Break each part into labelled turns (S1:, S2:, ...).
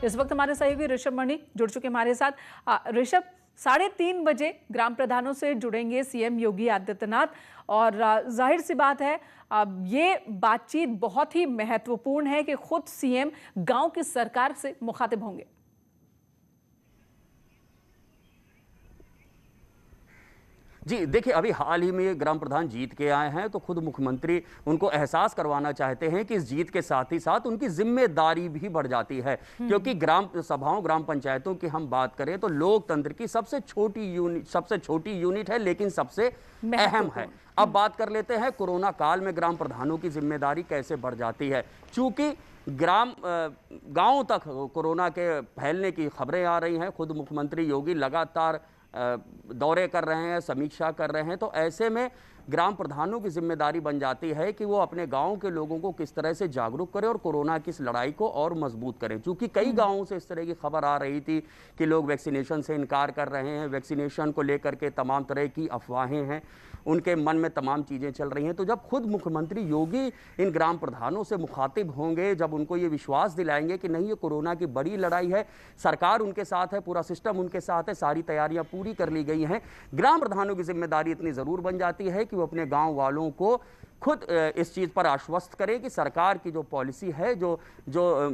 S1: इस वक्त हमारे सहयोगी ऋषभ मणि जुड़ चुके हमारे साथ। ऋषभ, 3:30 बजे ग्राम प्रधानों से जुड़ेंगे सीएम योगी आदित्यनाथ और जाहिर सी बात है ये बातचीत बहुत ही महत्वपूर्ण है कि खुद सीएम गांव की सरकार से मुखातिब होंगे।
S2: जी देखिए, अभी हाल ही में ग्राम प्रधान जीत के आए हैं तो खुद मुख्यमंत्री उनको एहसास करवाना चाहते हैं कि इस जीत के साथ ही साथ उनकी जिम्मेदारी भी बढ़ जाती है, क्योंकि ग्राम सभाओं ग्राम पंचायतों की हम बात करें तो लोकतंत्र की सबसे छोटी यूनिट है, लेकिन सबसे अहम है। अब बात कर लेते हैं कोरोना काल में ग्राम प्रधानों की जिम्मेदारी कैसे बढ़ जाती है। चूंकि गांव तक कोरोना के फैलने की खबरें आ रही हैं, खुद मुख्यमंत्री योगी लगातार दौरे कर रहे हैं, समीक्षा कर रहे हैं, तो ऐसे में ग्राम प्रधानों की जिम्मेदारी बन जाती है कि वो अपने गांव के लोगों को किस तरह से जागरूक करें और कोरोना की इस लड़ाई को और मजबूत करें। क्योंकि कई गांवों से इस तरह की खबर आ रही थी कि लोग वैक्सीनेशन से इनकार कर रहे हैं, वैक्सीनेशन को लेकर के तमाम तरह की अफवाहें हैं, उनके मन में तमाम चीज़ें चल रही हैं। तो जब खुद मुख्यमंत्री योगी इन ग्राम प्रधानों से मुखातिब होंगे, जब उनको ये विश्वास दिलाएंगे कि नहीं, ये कोरोना की बड़ी लड़ाई है, सरकार उनके साथ है, पूरा सिस्टम उनके साथ है, सारी तैयारियां पूरी कर ली गई हैं, ग्राम प्रधानों की जिम्मेदारी इतनी ज़रूर बन जाती है कि वो अपने गाँव वालों को खुद इस चीज़ पर आश्वस्त करें कि सरकार की जो पॉलिसी है, जो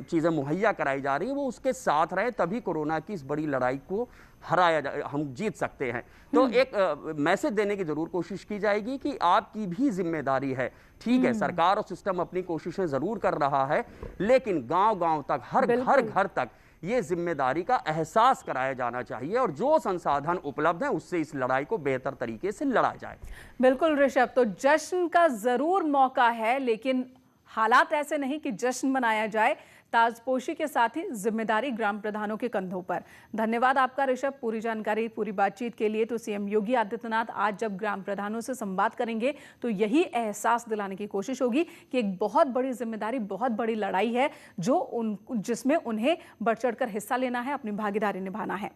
S2: चीज़ें मुहैया कराई जा रही है, वो उसके साथ रहें, तभी कोरोना की इस बड़ी लड़ाई को हम जीत सकते हैं। तो एक मैसेज देने की जरूर कोशिश की जाएगी कि आपकी भी जिम्मेदारी है। ठीक है, सरकार और सिस्टम अपनी कोशिशें जरूर कर रहा है, लेकिन गांव-गांव तक, हर घर तक ये जिम्मेदारी का एहसास कराया जाना चाहिए और जो संसाधन उपलब्ध है उससे इस लड़ाई को बेहतर तरीके से लड़ा जाए।
S1: बिल्कुल ऋषभ, तो जश्न का जरूर मौका है, लेकिन हालात ऐसे नहीं कि जश्न मनाया जाए। ताजपोशी के साथ ही जिम्मेदारी ग्राम प्रधानों के कंधों पर। धन्यवाद आपका ऋषभ, पूरी जानकारी, पूरी बातचीत के लिए। तो सीएम योगी आदित्यनाथ आज जब ग्राम प्रधानों से संवाद करेंगे तो यही एहसास दिलाने की कोशिश होगी कि एक बहुत बड़ी जिम्मेदारी, बहुत बड़ी लड़ाई है जिसमें उन्हें बढ़ चढ़कर हिस्सा लेना है, अपनी भागीदारी निभाना है।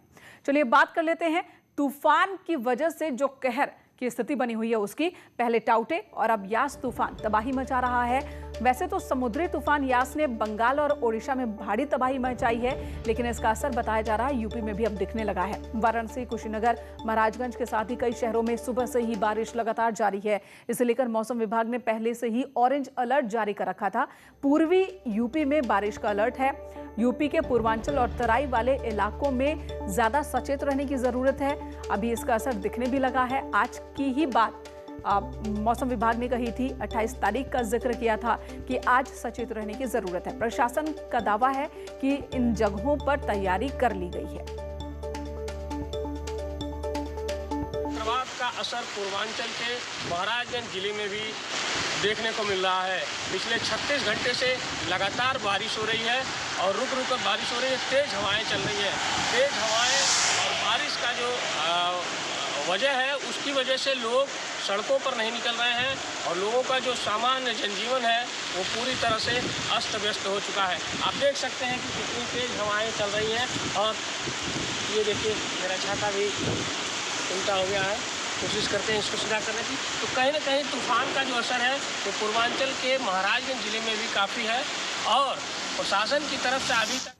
S1: चलिए बात कर लेते हैं तूफान की वजह से जो कहर की स्थिति बनी हुई है उसकी। पहले टाउटे और अब यास तूफान तबाही मचा रहा है। वैसे तो समुद्री तूफान यास ने बंगाल और ओडिशा में भारी तबाही मचाई है, लेकिन इसका असर बताया जा रहा है यूपी में भी अब दिखने लगा है। वाराणसी, कुशीनगर, महाराजगंज के साथ ही कई शहरों में सुबह से ही बारिश लगातार जारी है। इसे लेकर मौसम विभाग ने पहले से ही ऑरेंज अलर्ट जारी कर रखा था। पूर्वी यूपी में बारिश का अलर्ट है। यूपी के पूर्वांचल और तराई वाले इलाकों में ज्यादा सचेत रहने की जरूरत है। अभी इसका असर दिखने भी लगा है। आज की ही बात मौसम विभाग ने कही थी, 28 तारीख का जिक्र किया था कि आज सचेत रहने की जरूरत है। प्रशासन का दावा है कि इन जगहों पर तैयारी कर ली गई है।
S3: प्रभाव का असर पूर्वांचल के महाराजगंज जिले में भी देखने को मिल रहा है। पिछले 36 घंटे से लगातार बारिश हो रही है और रुक रुक कर बारिश हो रही है। तेज हवाएं चल रही है। तेज हवाएं और बारिश का जो वजह है, उसकी वजह से लोग सड़कों पर नहीं निकल रहे हैं और लोगों का जो सामान्य जनजीवन है वो पूरी तरह से अस्त व्यस्त हो चुका है। आप देख सकते हैं कि कितनी तेज हवाएं चल रही हैं और ये देखिए मेरा छाता भी उल्टा हो गया है। कोशिश करते हैं इसको सीधा करने की। तो कहीं ना कहीं तूफान का जो असर है वो पूर्वांचल के महाराजगंज जिले में भी काफ़ी है और प्रशासन की तरफ से अभी तक।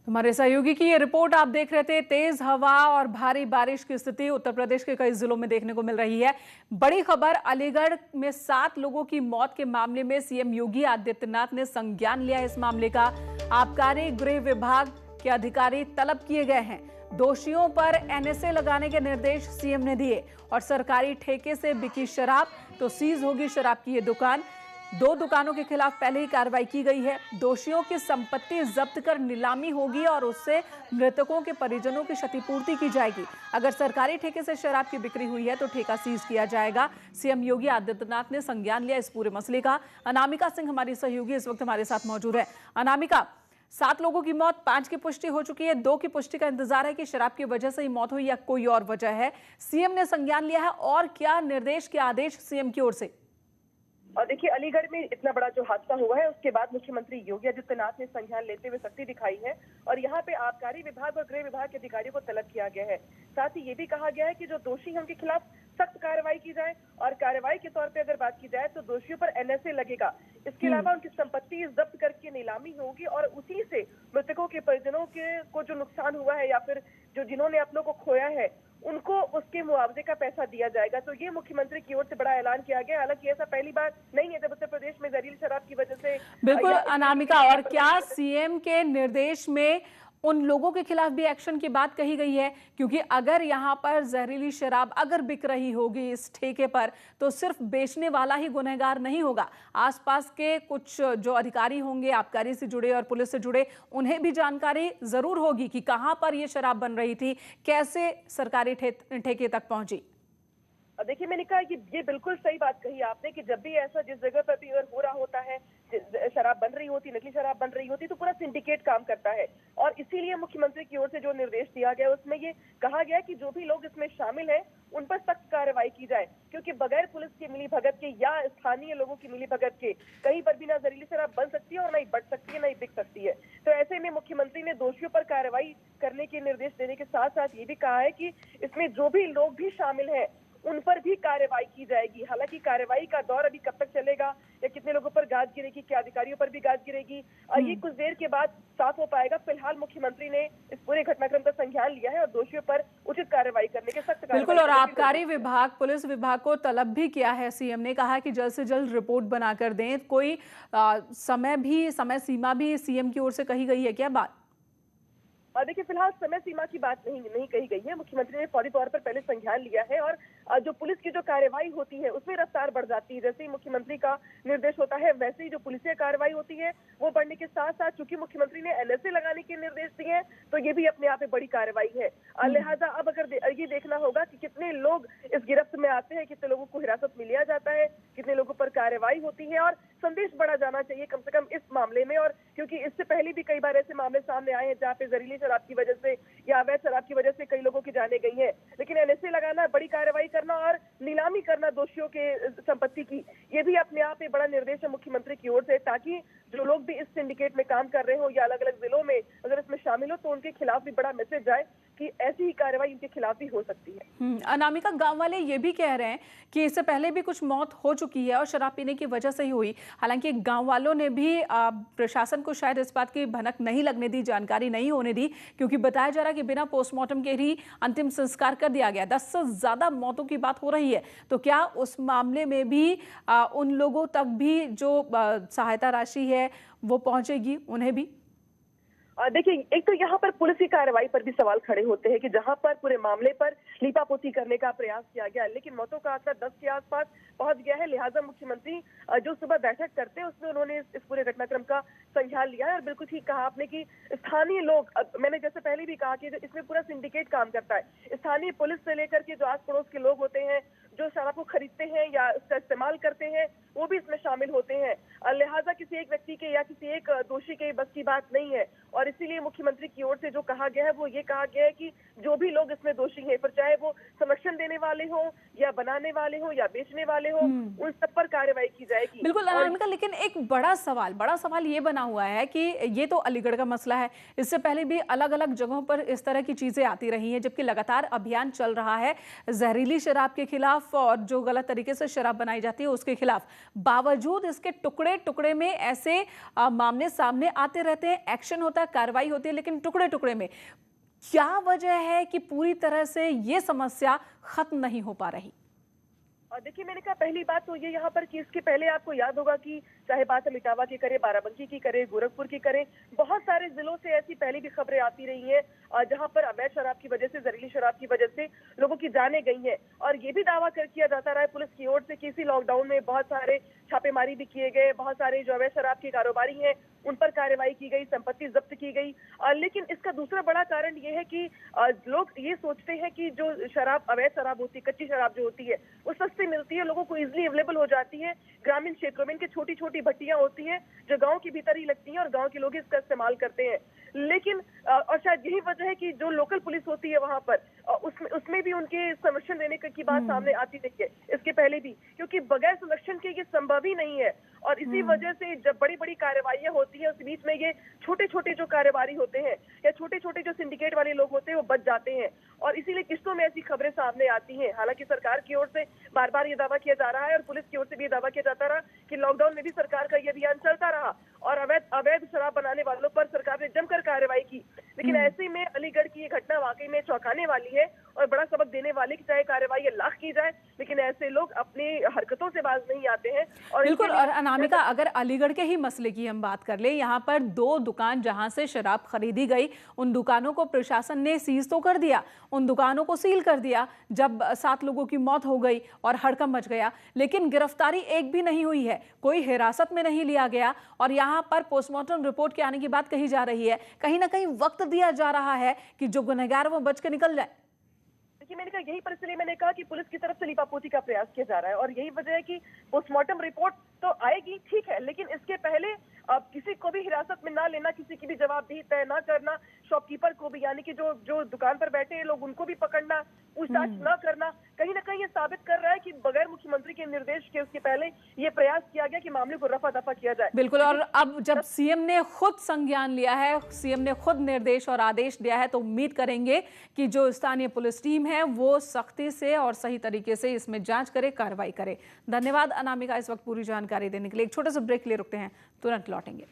S1: हमारे सहयोगी की ये रिपोर्ट आप देख रहे थे। तेज हवा और भारी बारिश की स्थिति उत्तर प्रदेश के कई जिलों में देखने को मिल रही है। बड़ी खबर, अलीगढ़ में 7 लोगों की मौत के मामले में सीएम योगी आदित्यनाथ ने संज्ञान लिया है। इस मामले का आबकारी गृह विभाग के अधिकारी तलब किए गए हैं। दोषियों पर एनएसए लगाने के निर्देश सीएम ने दिए और सरकारी ठेके से बिकी शराब तो सीज होगी शराब की ये दुकान। 2 दुकानों के खिलाफ पहले ही कार्रवाई की गई है। दोषियों की संपत्ति जब्त कर नीलामी होगी और उससे मृतकों के परिजनों की क्षतिपूर्ति की जाएगी। अगर सरकारी ठेके से शराब की बिक्री हुई है तो ठेका सीज किया जाएगा। सीएम योगी आदित्यनाथ ने संज्ञान लिया इस पूरे मसले का। अनामिका सिंह हमारी सहयोगी इस वक्त हमारे साथ मौजूद है। अनामिका, 7 लोगों की मौत, 5 की पुष्टि हो चुकी है, 2 की पुष्टि का इंतजार है कि शराब की वजह से ही मौत हुई या कोई और वजह है। सीएम ने संज्ञान लिया है और क्या निर्देश के आदेश सीएम की ओर से?
S4: और देखिए, अलीगढ़ में इतना बड़ा जो हादसा हुआ है उसके बाद मुख्यमंत्री योगी आदित्यनाथ ने संज्ञान लेते हुए सख्ती दिखाई है और यहाँ पे आबकारी विभाग और गृह विभाग के अधिकारियों को तलब किया गया है। साथ ही ये भी कहा गया है कि जो दोषी हैं उनके खिलाफ सख्त कार्रवाई की जाए और कार्रवाई के तौर पे अगर बात की जाए तो दोषियों पर एनएसए लगेगा। इसके अलावा उनकी संपत्ति जब्त करके नीलामी होगी और उसी से मृतकों के परिजनों के को जो नुकसान हुआ है या फिर जो जिन्होंने अपनों को खोया है उनको उसके मुआवजे का पैसा दिया जाएगा। तो ये मुख्यमंत्री की ओर से बड़ा ऐलान किया गया। हालांकि ऐसा पहली बार नहीं है जब उत्तर प्रदेश में जहरीली शराब की वजह से
S1: बिल्कुल अनामिका, और क्या सीएम के निर्देश में उन लोगों के खिलाफ भी एक्शन की बात कही गई है? क्योंकि अगर यहाँ पर जहरीली शराब अगर बिक रही होगी इस ठेके पर, तो सिर्फ बेचने वाला ही गुनहगार नहीं होगा, आसपास के कुछ जो अधिकारी होंगे आबकारी से जुड़े और पुलिस से जुड़े, उन्हें भी जानकारी जरूर होगी कि कहाँ पर ये शराब बन रही थी, कैसे सरकारी ठेके तक पहुंची।
S4: देखिए, मैंने कहा कि ये बिल्कुल सही बात कही आपने कि जब भी ऐसा जिस जगह पर भी अगर हो रहा होता है, शराब बन रही होती, नकली शराब बन रही होती, तो पूरा सिंडिकेट काम करता है। और इसीलिए मुख्यमंत्री की ओर से जो निर्देश दिया गया उसमें ये कहा गया कि जो भी लोग इसमें शामिल हैं उन पर सख्त कार्रवाई की जाए, क्योंकि बगैर पुलिस की मिली भगत के या स्थानीय लोगों की मिली भगत के कहीं पर भी ना जहरीली शराब बन सकती है और ना ही बढ़ सकती है, ना ही बिक सकती है। तो ऐसे में मुख्यमंत्री ने दोषियों पर कार्रवाई करने के निर्देश देने के साथ साथ ये भी कहा है कि इसमें जो भी लोग भी शामिल हैं उन पर भी कार्रवाई की जाएगी। हालांकि कार्रवाई का दौर अभी कब तक चलेगा या कितने लोगों पर गाज गिरेगी, क्या अधिकारियों पर भी गाज गिरेगी, ये कुछ देर के बाद साफ हो पाएगा। फिलहाल मुख्यमंत्री ने इस पूरे घटनाक्रम का संज्ञान लिया है और दोषियों पर उचित कार्रवाई करने के सख्त
S1: बिल्कुल। और आबकारी विभाग, पुलिस विभाग को तलब भी किया है। सीएम ने कहा कि जल्द से जल्द रिपोर्ट बनाकर दें। कोई समय सीमा भी सीएम की ओर से कही गई है क्या बात?
S4: देखिए, फिलहाल समय सीमा की बात नहीं कही गई है। मुख्यमंत्री ने फौरी तौर पर पहले संज्ञान लिया है और जो पुलिस की जो कार्रवाई होती है उसमें रफ्तार बढ़ जाती है। जैसे ही मुख्यमंत्री का निर्देश होता है वैसे ही जो पुलिसिया कार्रवाई होती है वो बढ़ने के साथ साथ चूंकि मुख्यमंत्री ने एनएसए लगाने के निर्देश दिए हैं तो ये भी अपने आप में बड़ी कार्रवाई है। लिहाजा अब अगर ये देखना होगा कि कितने लोग इस गिरफ्त में आते हैं, कितने लोगों को हिरासत में लिया जाता है, कितने लोगों पर कार्रवाई होती है और संदेश बढ़ा जाना चाहिए कम से कम इस मामले में। और क्योंकि इससे पहले भी कई बार ऐसे मामले सामने आए हैं जहाँ पे जहरीली शराब की वजह से या अवैध शराब की वजह से कई लोगों की जाने गई है। लेकिन एनएसए लगाना, बड़ी कार्रवाई करना और नीलामी करना दोषियों के संपत्ति की, ये भी अपने आप में बड़ा निर्देश है मुख्यमंत्री की ओर से, ताकि जो लोग भी इस सिंडिकेट में काम कर रहे हो या अलग अलग जिलों में अगर इसमें शामिल हो तो उनके खिलाफ भी बड़ा मैसेज जाए कि ऐसी ही कार्रवाई इनके खिलाफ भी हो सकती है।
S1: अनामिका, गांव वाले ये भी कह रहे हैं कि इससे पहले भी कुछ मौत हो चुकी है और शराब पीने की वजह से ही हुई। हालांकि गांव वालों ने भी प्रशासन को शायद इस बात की भनक नहीं लगने दी, जानकारी नहीं होने दी, क्योंकि बताया जा रहा है कि बिना पोस्टमार्टम के ही अंतिम संस्कार कर दिया गया। 10 से ज्यादा मौतों की बात हो रही है, तो क्या उस मामले में भी उन लोगों तक भी जो सहायता राशि है वो पहुंचेगी, उन्हें भी?
S4: देखिए, एक तो यहाँ पर पुलिस की कार्रवाई पर भी सवाल खड़े होते हैं कि जहाँ पर पूरे मामले पर लीपापोती करने का प्रयास किया गया लेकिन मौतों का आंकड़ा 10 के आसपास पहुंच गया है। लिहाजा मुख्यमंत्री जो सुबह बैठक करते हैं उसमें उन्होंने इस पूरे घटनाक्रम का संज्ञान लिया है। और बिल्कुल ठीक कहा आपने कि स्थानीय लोग, मैंने जैसे पहले भी कहा कि इसमें पूरा सिंडिकेट काम करता है। स्थानीय पुलिस से लेकर के जो आस पड़ोस के लोग होते हैं, जो शराब को खरीदते हैं या इसका इस्तेमाल करते हैं, वो भी इसमें शामिल होते हैं। लिहाजा किसी एक व्यक्ति के या किसी एक दोषी के बस की बात नहीं है। और इसीलिए मुख्यमंत्री की ओर से जो कहा गया है वो ये कहा गया है कि जो भी लोग इसमें दोषी हैं, फिर चाहे वो संरक्षण देने वाले हो या बनाने वाले हो या बेचने वाले हो, उन सब पर कार्रवाई की जाएगी।
S1: बिल्कुल अनामिका, लेकिन एक बड़ा सवाल ये बना हुआ है कि ये तो अलीगढ़ का मसला है, इससे पहले भी अलग अलग जगहों पर इस तरह की चीजें आती रही हैं, जबकि लगातार अभियान चल रहा है जहरीली शराब के खिलाफ और जो गलत तरीके से शराब बनाई जाती है उसके खिलाफ। बावजूद इसके टुकड़े टुकड़े में ऐसे मामले सामने आते रहते हैं, एक्शन होता है, कार्रवाई होती है, लेकिन टुकड़े टुकड़े में। क्या वजह है कि पूरी तरह से ये समस्या खत्म नहीं हो पा रही?
S4: देखिए, मैंने कहा पहली बात तो ये यहाँ पर कि इसके पहले आपको याद होगा कि चाहे बात हम इटावा की करें, बाराबंकी की करें, गोरखपुर की करें, बहुत सारे जिलों से ऐसी पहले भी खबरें आती रही हैं जहाँ पर अवैध शराब की वजह से, जहरीली शराब की वजह से लोगों की जानें गई हैं। और ये भी दावा किया जाता रहा है पुलिस की ओर से कि इसी लॉकडाउन में बहुत सारे छापेमारी भी किए गए, बहुत सारे जो अवैध शराब के कारोबारी हैं उन पर कार्रवाई की गई, संपत्ति जब्त की गई। लेकिन इसका दूसरा बड़ा कारण ये है कि लोग ये सोचते हैं कि जो शराब, अवैध शराब होती है, कच्ची शराब जो होती है वो सस्ती मिलती है, लोगों को इजिली अवेलेबल हो जाती है। ग्रामीण क्षेत्रों में इनकी छोटी छोटी भट्टियां होती हैं जो गांव के भीतर ही लगती हैं और गांव के लोग इसका इस्तेमाल करते हैं। लेकिन और शायद यही वजह है कि जो लोकल पुलिस होती है वहां पर उसमें भी उनके संरक्षण देने की बात सामने आती रही है इसके पहले भी, क्योंकि बगैर संरक्षण के ये संभव ही नहीं है। और इसी वजह से जब बड़ी बड़ी कार्रवाइयां होती है उस बीच में ये छोटे छोटे जो कारोबारी होते हैं या छोटे छोटे जो सिंडिकेट वाले लोग होते हैं वो बच जाते हैं। और इसीलिए किस्तों में ऐसी खबरें सामने आती हैं। हालांकि सरकार की ओर से बार बार ये दावा किया जा रहा है और पुलिस की ओर से भी ये दावा किया जाता रहा कि लॉकडाउन में भी सरकार का ये अभियान चलता रहा और अवैध शराब बनाने वालों पर सरकार ने जमकर कार्रवाई की। लेकिन ऐसे में अलीगढ़ की ये घटना वाकई में चौंकाने वाली है और बड़ा सबक देने वाली कि चाहे कार्रवाई लाख की जाए लेकिन ऐसे लोग अपनी हरकतों से बाज नहीं आते हैं। और
S1: बिल्कुल। और अनामिका, अगर अलीगढ़ के ही मसले की हम बात कर ले, यहाँ पर 2 दुकान जहां से शराब खरीदी गई उन दुकानों को प्रशासन ने सीज तो कर दिया, उन दुकानों को सील कर दिया जब 7 लोगों की मौत हो गई और हड़कंप मच गया, लेकिन गिरफ्तारी एक भी नहीं हुई है, कोई हिरासत में नहीं लिया गया और यहाँ पर पोस्टमार्टम रिपोर्ट के आने की बात कही जा रही है। कहीं ना कहीं वक्त दिया जा रहा है कि जो गुनहगार वो बच के निकल जाए।
S4: देखिए, मैंने कहा यही पर इसलिए मैंने कहा कि पुलिस की तरफ से लीपापोती का प्रयास किया जा रहा है और यही वजह है कि पोस्टमार्टम रिपोर्ट तो आएगी, ठीक है, लेकिन इसके पहले अब किसी को भी हिरासत में ना लेना, किसी की भी जवाबदेही तय ना करना, शॉपकीपर को भी यानी कि जो दुकान पर बैठे हैं लोग उनको भी पकड़ना, पूछताछ ना करना, कहीं ना कहीं ये साबित कर रहा है कि बगैर मुख्यमंत्री के निर्देश के उसके पहले ये प्रयास किया गया कि मामले को रफा दफा किया जाए।
S1: बिल्कुल। और अब जब सीएम ने खुद संज्ञान लिया है, सीएम ने खुद निर्देश और आदेश दिया है, तो उम्मीद करेंगे कि जो स्थानीय पुलिस टीम है वो सख्ती से और सही तरीके से इसमें जांच करे, कार्रवाई करे। धन्यवाद अनामिका इस वक्त पूरी जानकारी देने के लिए। एक छोटा सा ब्रेक ले रुकते हैं, तुरंत लौटेंगे।